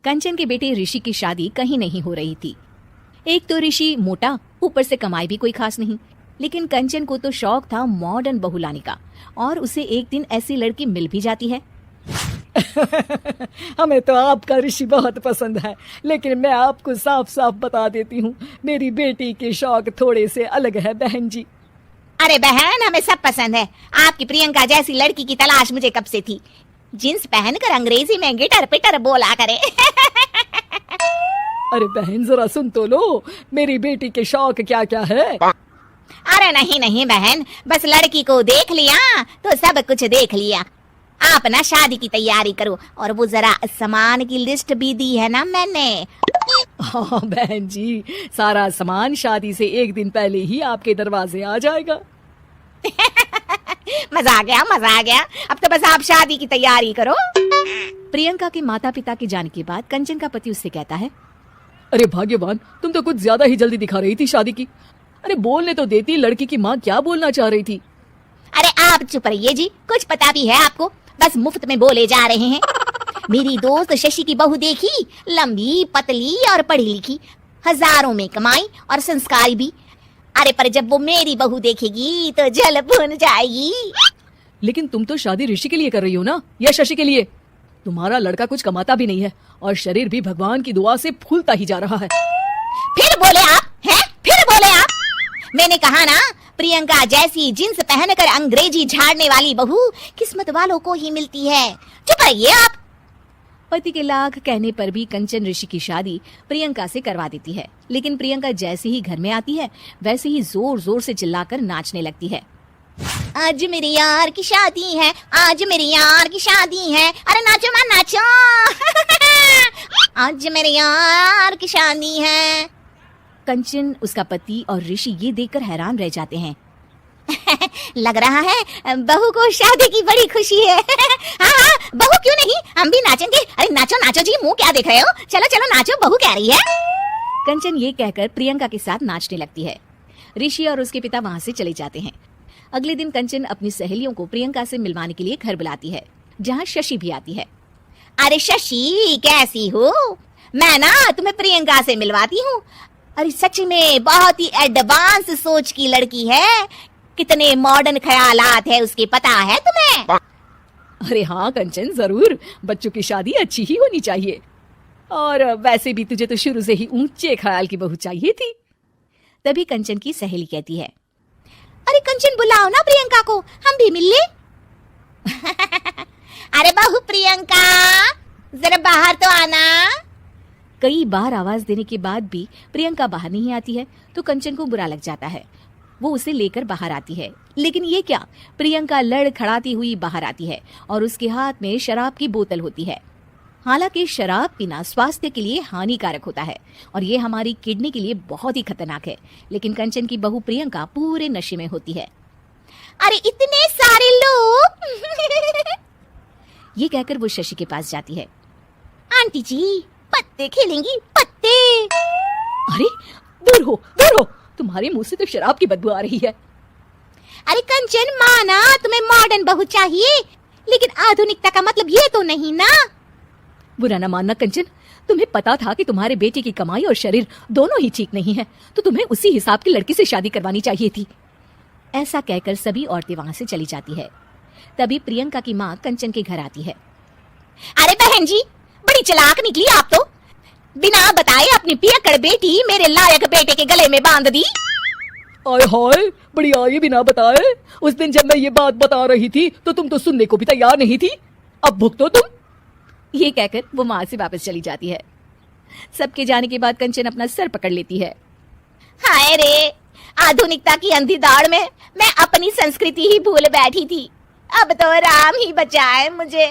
कंचन के बेटे ऋषि की शादी कहीं नहीं हो रही थी। एक तो ऋषि मोटा, ऊपर से कमाई भी कोई खास नहीं। लेकिन कंचन को तो शौक था मॉडर्न बहू लाने का, और उसे एक दिन ऐसी लड़की मिल भी जाती है। हमें तो आपका ऋषि बहुत पसंद है, लेकिन मैं आपको साफ साफ बता देती हूँ, मेरी बेटी के शौक थोड़े से अलग है बहन जी। अरे बहन, हमें सब पसंद है। आपकी प्रियंका जैसी लड़की की तलाश मुझे कब से थी। जींस पहनकर अंग्रेजी में गिटर पिटर बोला करे। अरे बहन जरा सुन तो लो, मेरी बेटी के शौक क्या क्या है। अरे नहीं नहीं बहन, बस लड़की को देख लिया तो सब कुछ देख लिया। आप ना शादी की तैयारी करो, और वो जरा सामान की लिस्ट भी दी है ना मैंने। हाँ बहन जी, सारा सामान शादी से एक दिन पहले ही आपके दरवाजे आ जाएगा। मजा आ गया, मजा आ गया। अब तो बस आप शादी की तैयारी करो। प्रियंका के माता पिता के जाने के बाद कंचन का पति उससे कहता है, अरे भाग्यवान, तुम तो कुछ ज्यादा ही जल्दी दिखा रही थी शादी की। अरे बोलने तो देती, लड़की की माँ क्या बोलना चाह रही थी। अरे आप चुप रहिए जी, कुछ पता भी है आपको, बस मुफ्त में बोले जा रहे हैं। मेरी दोस्त शशि की बहू देखी, लंबी पतली और पढ़ी लिखी, हजारों में कमाई और संस्कारी भी। अरे पर जब वो मेरी बहू देखेगी तो जल भुन जाएगी। लेकिन तुम तो शादी ऋषि के लिए कर रही हो ना, या शशि के लिए? तुम्हारा लड़का कुछ कमाता भी नहीं है, और शरीर भी भगवान की दुआ से फूलता ही जा रहा है। फिर बोले आप हैं? फिर बोले आप? मैंने कहा ना, प्रियंका जैसी जींस पहनकर अंग्रेजी झाड़ने वाली बहू किस्मत वालों को ही मिलती है। चुप रहिए आप। पति के लाख कहने पर भी कंचन ऋषि की शादी प्रियंका से करवा देती है। लेकिन प्रियंका जैसे ही घर में आती है, वैसे ही जोर जोर से चिल्लाकर नाचने लगती है। आज मेरे यार की शादी है, आज मेरे यार की शादी है। अरे नाचो मां नाचो। आज मेरे यार की शादी है। कंचन, उसका पति और ऋषि ये देखकर हैरान रह जाते हैं। लग रहा है बहू को शादी की बड़ी खुशी है। हाँ हाँ, बहू क्यों नहीं, हम भी नाचेंगे। अरे नाचो नाचो जी, मुंह क्या देख रहे हो, चलो चलो नाचो, बहू कह रही है। कंचन ये कहकर प्रियंका के साथ नाचने लगती है। ऋषि और उसके पिता वहाँ से चले जाते हैं। अगले दिन कंचन अपनी सहेलियों को प्रियंका से मिलवाने के लिए घर बुलाती है, जहाँ शशि भी आती है। अरे शशि, कैसी हो? मैं ना तुम्हें प्रियंका से मिलवाती हूँ। अरे सच में बहुत ही एडवांस सोच की लड़की है, कितने मॉडर्न ख्यालात है उसके, पता है तुम्हें? अरे हाँ कंचन, जरूर, बच्चों की शादी अच्छी ही होनी चाहिए, और वैसे भी तुझे तो शुरू से ही ऊंचे ख्याल की बहू चाहिए थी। तभी कंचन की सहेली कहती है, अरे कंचन बुलाओ ना प्रियंका को, हम भी मिल ले। अरे बहू प्रियंका, जरा बाहर तो आना। कई बार आवाज देने के बाद भी प्रियंका बाहर नहीं आती है, तो कंचन को बुरा लग जाता है। वो उसे लेकर बाहर आती है, लेकिन ये क्या, प्रियंका लड़खड़ाती हुई बाहर आती है और उसके हाथ में शराब की बोतल होती है। हालांकि शराब पीना स्वास्थ्य के लिए हानिकारक होता है और ये हमारी किडनी के लिए बहुत ही खतरनाक है, लेकिन कंचन की बहू प्रियंका पूरे नशे में होती है। अरे इतने सारे लोग। ये कहकर वो शशि के पास जाती है। आंटी जी, पत्ते खेलेंगी, पत्ते। अरे दूर हो, दूर हो, तुम्हारे मुंह से तो शराब की बदबू आ रही है। अरे कंचन, माना तुम्हें मॉडर्न बहू चाहिए, लेकिन आधुनिकता का मतलब ये तो नहीं ना। बुरा न मानना कंचन, तुम्हें पता था कि तुम्हारे बेटे की कमाई और शरीर दोनों ही ठीक नहीं है, तो तुम्हें उसी हिसाब की लड़की से शादी करवानी चाहिए थी। ऐसा कहकर सभी औरतें वहां से चली जाती है। तभी प्रियंका की माँ कंचन के घर आती है। अरे बहन जी, बड़ी चालाक निकली आप तो, बिना बताए अपनी पियक्कड़ बेटी मेरे लायक बेटे के गले में बांध दी। आय हाय, बड़ी आए बिना बताए। उस दिन जब मैं ये बात बता रही थी तो तुम तो सुनने को भी तैयार नहीं थी, अब भुगतो तुम। ये कहकर वो माँ से वापस चली जाती है। सबके जाने के बाद कंचन अपना सर पकड़ लेती है। हाय रे, आधुनिकता की अंधी दौड़ में मैं अपनी संस्कृति ही भूल बैठी थी। अब तो राम ही बचाए मुझे।